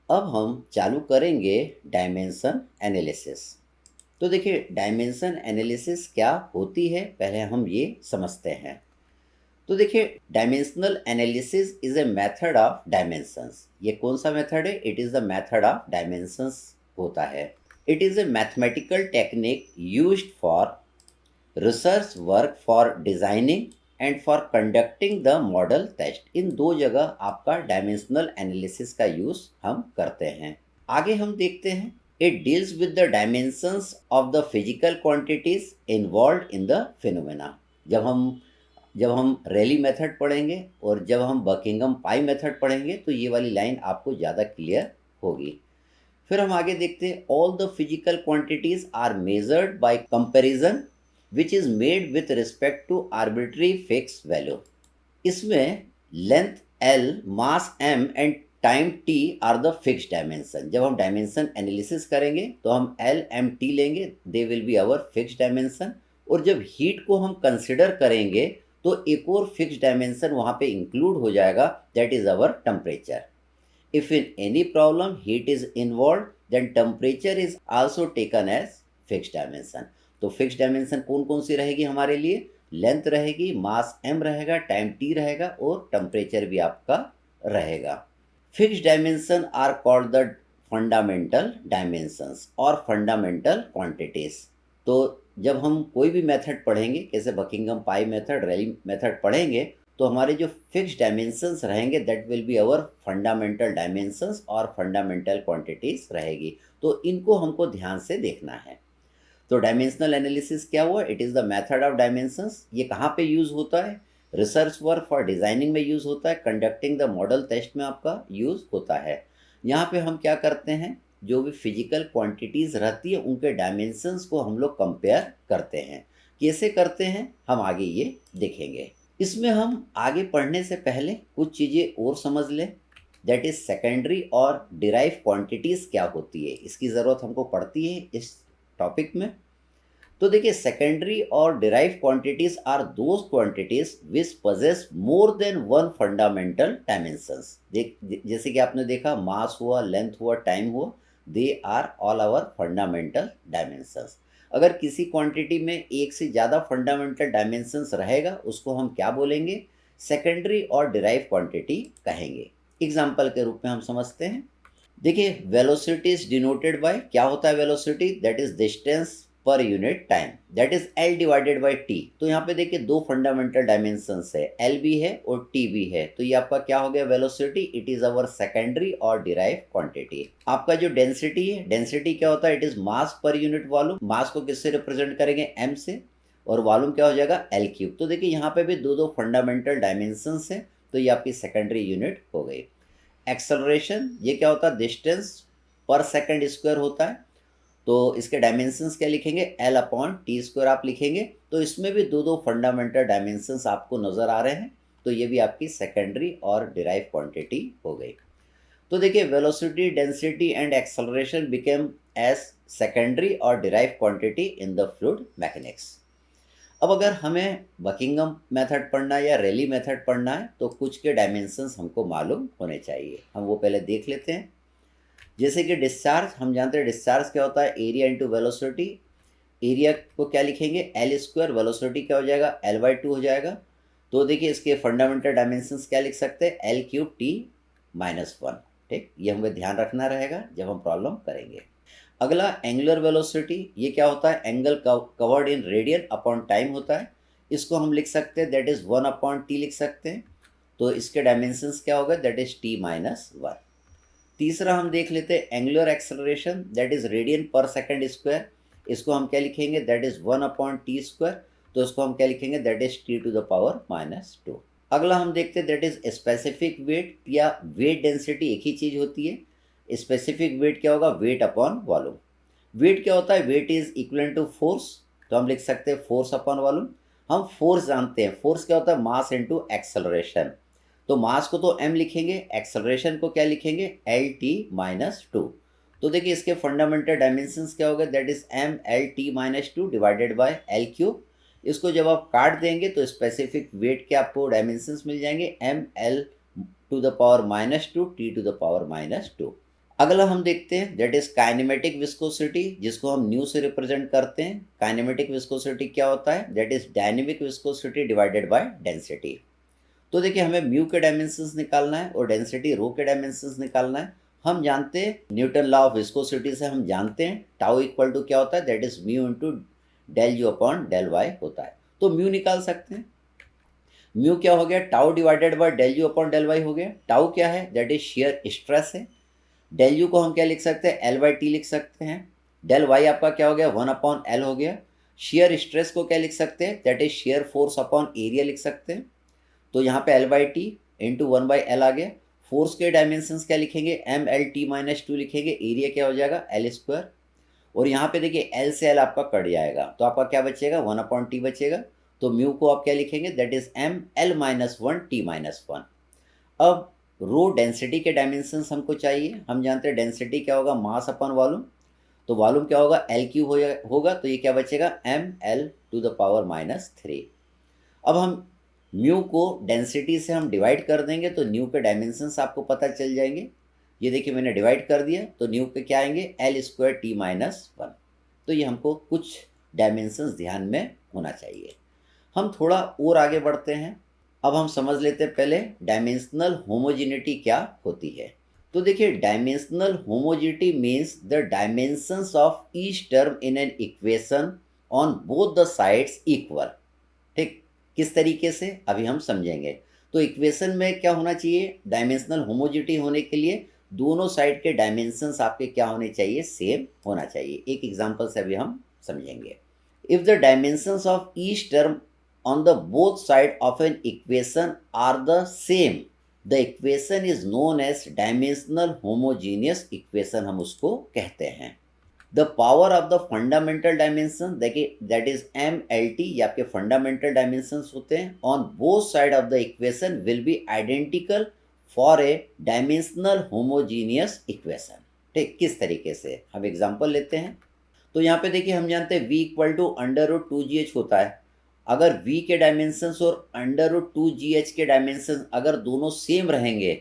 अब हम चालू करेंगे डायमेंशन एनालिसिस। तो देखिए डायमेंशन एनालिसिस क्या होती है पहले हम ये समझते हैं। तो देखिए dimensional analysis is a method of dimensions. ये कौन सा मेथड है? It is the method of dimensions होता है। It is a mathematical technique used for research work, for designing and for conducting the model test. इन दो जगह आपका डायमेंशनल एनालिसिस का यूज हम करते हैं। आगे हम देखते हैं, it deals with the dimensions of the physical quantities involve in the phenomena. जब हम रेली मेथड पढ़ेंगे और जब हम बकिंघम पाई मेथड पढ़ेंगे तो ये वाली लाइन आपको ज़्यादा क्लियर होगी। फिर हम आगे देखते हैं, all the physical quantities are measured by comparison which is made with respect to arbitrary fix value. इसमें length L, mass M and time T are the fix dimension. जब हम डायमेंशन एनालिसिस करेंगे तो हम एल एम टी लेंगे, they will be our fix dimension. और जब heat को हम कंसिडर करेंगे तो एक और फिक्स डायमेंशन वहाँ पे इंक्लूड हो जाएगा, that is our temperature. If in any problem heat is involved, then temperature is also taken as fixed dimension. तो फिक्स डायमेंशन कौन कौन सी रहेगी हमारे लिए? लेंथ रहेगी, मास m रहेगा, टाइम t रहेगा और टेम्परेचर भी आपका रहेगा। Fix dimension are called the fundamental dimensions और फंडामेंटल क्वांटिटीज। तो जब हम कोई भी मेथड पढ़ेंगे, जैसे Buckingham pi method, Rayleigh method पढ़ेंगे, तो हमारे जो फिक्स डायमेंशंस रहेंगे that will be our fundamental dimensions और फंडामेंटल क्वांटिटीज रहेगी। तो इनको हमको ध्यान से देखना है। तो डायमेंशनल एनालिसिस क्या हुआ? It is the method of dimensions. ये कहाँ पे यूज़ होता है? रिसर्च वर्क फॉर डिज़ाइनिंग में यूज़ होता है, कंडक्टिंग द मॉडल टेस्ट में आपका यूज़ होता है। यहाँ पे हम क्या करते हैं, जो भी फिजिकल क्वांटिटीज़ रहती है उनके डायमेंशंस को हम लोग कंपेयर करते हैं। कैसे करते हैं हम आगे ये देखेंगे। इसमें हम आगे पढ़ने से पहले कुछ चीज़ें और समझ लें, दैट इज सेकेंडरी और डिराइव क्वांटिटीज़ क्या होती है, इसकी ज़रूरत हमको पड़ती है इस टॉपिक में। तो देखिए सेकेंडरी और derive quantities are those quantities which possess more than one fundamental dimensions. जैसे कि आपने देखा, मास हुआ, लेंथ हुआ, टाइम हुआ, they are all our fundamental dimensions. अगर किसी क्वांटिटी में एक से ज़्यादा फंडामेंटल डायमेंशंस रहेगा उसको हम क्या बोलेंगे? सेकेंडरी और डिराइव क्वांटिटी कहेंगे। एग्जाम्पल के रूप में हम समझते हैं। देखिए वेलोसिटी इज डिनोटेड बाय, क्या होता है velocity? That is distance per unit time, that is L divided by T. तो यहाँ पे देखिए दो फंडामेंटल डायमेंशंस है, एल भी है और टी भी है। तो ये आपका क्या हो गया? Velocity. It is our secondary और डिराइव क्वांटिटी। आपका जो डेंसिटी है, डेंसिटी क्या होता है? It is mass per unit volume. मास को किससे रिप्रेजेंट करेंगे? एम से। और वॉल्यूम क्या हो जाएगा? L cube. तो देखिए यहाँ पे भी दो दो फंडामेंटल डायमेंशंस है, तो ये आपकी सेकेंडरी यूनिट हो गई। एक्सेलरेशन, ये क्या होता है? डिस्टेंस पर सेकंड स्क्वायर होता है। तो इसके डायमेंशंस क्या लिखेंगे? एल अपॉन टी स्क्वायर आप लिखेंगे। तो इसमें भी दो दो फंडामेंटल डायमेंशंस आपको नज़र आ रहे हैं, तो ये भी आपकी सेकेंडरी और डिराइव क्वांटिटी हो गई। तो देखिए velocity, density and acceleration became as secondary और derive quantity in the fluid mechanics. अब अगर हमें बकिंघम मेथड पढ़ना है या रेली मेथड पढ़ना है तो कुछ के डायमेंशंस हमको मालूम होने चाहिए, हम वो पहले देख लेते हैं। जैसे कि डिस्चार्ज, हम जानते हैं डिस्चार्ज क्या होता है? Area into velocity. एरिया को क्या लिखेंगे? L square. वेलोसिटी क्या हो जाएगा? एल बाई टू हो जाएगा। तो देखिए इसके फंडामेंटल डायमेंशंस क्या लिख सकते हैं? L cube T minus one. ठीक, ये हमें ध्यान रखना रहेगा जब हम प्रॉब्लम करेंगे। अगला एंगुलर वेलोसिटी, ये क्या होता है? Angle covered in radian upon time होता है। इसको हम लिख सकते हैं, that is one upon T लिख सकते हैं। तो इसके डायमेंशंस क्या होगा? That is T minus one. तीसरा हम देख लेते हैं angular acceleration, that is radian per second square. इसको हम क्या लिखेंगे? That is one upon T square. तो इसको हम क्या लिखेंगे? That is T to the power minus two. अगला हम देखते हैं, दैट इज स्पेसिफिक वेट या वेट डेंसिटी, एक ही चीज होती है। स्पेसिफिक वेट क्या होगा? Weight upon volume. वेट क्या होता है? Weight is equal to force. तो हम लिख सकते हैं फोर्स अपॉन वॉल्यूम। हम फोर्स जानते हैं, फोर्स क्या होता है? Mass into acceleration. तो मास को तो m लिखेंगे, एक्सेलरेशन को क्या लिखेंगे? L T minus two. तो देखिए इसके फंडामेंटल डायमेंशंस क्या हो गए? That is M L T minus two divided by L cube. इसको जब आप काट देंगे तो स्पेसिफिक वेट के आपको डायमेंशंस मिल जाएंगे, M L to the power minus two T to the power minus two. अगला हम देखते हैं दैट इज काइनेमेटिक विस्कोसिटी, जिसको हम न्यू से रिप्रेजेंट करते हैं। काइनेमेटिक विस्कोसिटी क्या होता है? That is dynamic viscosity divided by density. तो देखिए हमें म्यू के डायमेंशंस निकालना है और डेंसिटी रो के डायमेंशंस निकालना है। हम जानते हैं न्यूटन लॉ ऑफ विस्कोसिटी से हम जानते हैं टाउ इक्वल टू क्या होता है? That is mu into del u upon del y होता है। तो म्यू निकाल सकते हैं। म्यू क्या हो गया? Tau divided by del u upon del y हो गया। टाउ क्या है? दैट इज शियर स्ट्रेस है। डेल यू को हम क्या लिख सकते हैं? एल बाई टी लिख सकते हैं। डेल वाई आपका क्या हो गया? 1/L हो गया। शियर स्ट्रेस को क्या लिख सकते हैं? That is shear force upon area लिख सकते हैं। तो यहाँ पे L by T into 1/L आ गया। फोर्स के डायमेंशंस क्या लिखेंगे? ML_T-2 लिखेंगे। एरिया क्या हो जाएगा? L²। और यहाँ पे देखिए L से L आपका कट जाएगा तो आपका क्या बचेगा? 1/T बचेगा। तो म्यू को आप क्या लिखेंगे? That is ML-1T-1। अब रो डेंसिटी के डायमेंशंस हमको चाहिए। हम जानते हैं डेंसिटी क्या होगा? Mass upon volume. तो वॉल्यूम क्या होगा? L³ होगा। तो ये क्या बचेगा? ML⁻3। अब हम म्यू को डेंसिटी से हम डिवाइड कर देंगे तो न्यू के डायमेंशंस आपको पता चल जाएंगे। ये देखिए मैंने डिवाइड कर दिया तो न्यू के क्या आएंगे? L²T-1। तो ये हमको कुछ डायमेंशंस ध्यान में होना चाहिए। हम थोड़ा और आगे बढ़ते हैं। अब हम समझ लेते हैं पहले डायमेंशनल होमोजेनिटी क्या होती है। तो देखिए dimensional homogeneity means the dimensions of each term in an equation on both the sides equal. ठीक, किस तरीके से अभी हम समझेंगे। तो इक्वेशन में क्या होना चाहिए? डायमेंशनल होमोजेनिटी होने के लिए दोनों साइड के डायमेंशंस आपके क्या होने चाहिए? सेम होना चाहिए। एक एग्जांपल से अभी हम समझेंगे। If the dimensions of each term on the both side of an equation are the same, the equation is known as dimensional homogeneous equation, हम उसको कहते हैं। The power of the fundamental dimension, देखिए that is MLT, ये आपके fundamental dimensions होते हैं, on both side of the equation will be identical for a dimensional homogeneous equation. ठीक, किस तरीके से? हम एग्जांपल लेते हैं। तो यहाँ पे देखिए हम जानते हैं V=√2GH होता है। अगर V के डायमेंशंस और √2GH के डायमेंशन अगर दोनों सेम रहेंगे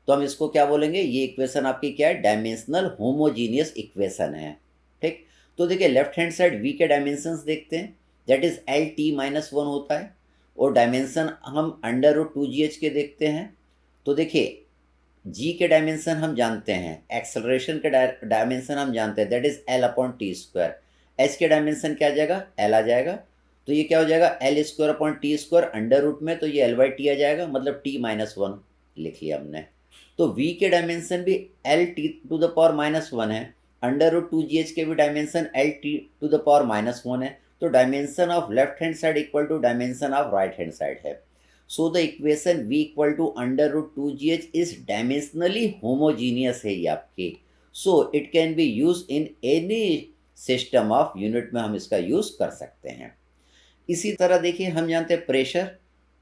तो हम इसको क्या बोलेंगे? ये इक्वेशन आपकी क्या है? डायमेंशनल होमोजीनियस इक्वेशन है। ठीक, तो देखिए लेफ्ट हैंड साइड V के डायमेंशंस देखते हैं। दैट इज L_T-1 होता है और डायमेंशन हम √2GH के देखते हैं। तो देखिए G के डायमेंशन हम जानते हैं, एक्सेलरेशन के डायमेंशन हम जानते हैं, दैट इज L/T²। H के डायमेंशन क्या आ जाएगा? L आ जाएगा। तो ये क्या हो जाएगा? L²/T² अंडर रूट में, तो ये L/T आ जाएगा, मतलब T-1 लिख लिया हमने। तो V के डायमेंशन भी L_T⁻⁻1 है। √2GH के भी डायमेंशन L_T⁻⁻1 है। तो dimension of left hand side equal to dimension of right hand side है। So the equation V = √2GH is dimensionally homogeneous है ये आपकी। So it can be use in any system of unit में हम इसका use कर सकते हैं। इसी तरह देखिए हम जानते हैं प्रेशर।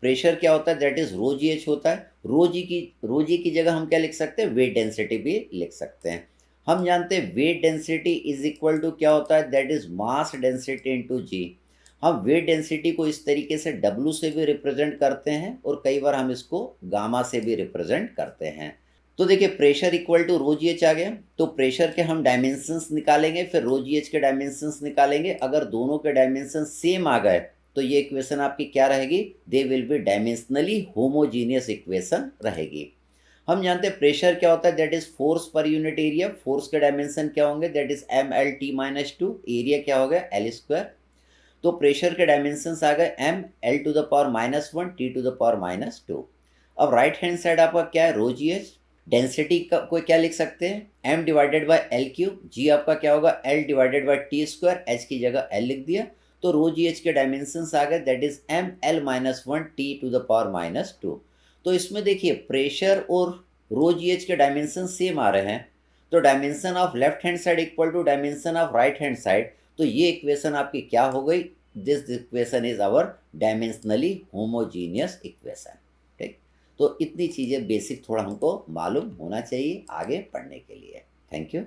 प्रेशर क्या होता है? दैट इज ρGH होता है। ρG की जगह हम क्या लिख सकते हैं? वेट डेंसिटी भी लिख सकते हैं। हम जानते हैं weight density is equal to क्या होता है? That is mass density into G. हम वेट डेंसिटी को इस तरीके से W से भी रिप्रेजेंट करते हैं और कई बार हम इसको गामा से भी रिप्रेजेंट करते हैं। तो देखिए प्रेशर इक्वल टू ρGH आ गया। तो प्रेशर के हम डायमेंशंस निकालेंगे, फिर ρGH के डायमेंशंस निकालेंगे। अगर दोनों के डायमेंशन सेम आ गए तो ये इक्वेशन आपकी क्या रहेगी? दे will B dimensionally homogeneous equation रहेगी। हम जानते हैं प्रेशर क्या होता है? That is force per unit area. Force के डायमेंशन क्या होंगे? That is ML_T-2। एरिया क्या हो गया? L²। तो प्रेशर के डायमेंशंस आ गए M_L⁻⁻1 T⁻⁻2। अब राइट हैंड साइड आपका क्या है? ρGH। डेंसिटी का को क्या लिख सकते हैं? M/L³। G आपका क्या होगा? L/T²। H की जगह L लिख दिया। तो ρGH के डायमेंशंस आ गए, दैट इज ML-1 T⁻⁻2। तो इसमें देखिए प्रेशर और ρGH के डायमेंशन सेम आ रहे हैं। तो dimension of left hand side equal to dimension of right hand side. तो ये इक्वेशन आपकी क्या हो गई? This equation is our dimensionally homogeneous equation. ठीक, तो इतनी चीज़ें बेसिक थोड़ा हमको मालूम होना चाहिए आगे पढ़ने के लिए। Thank you.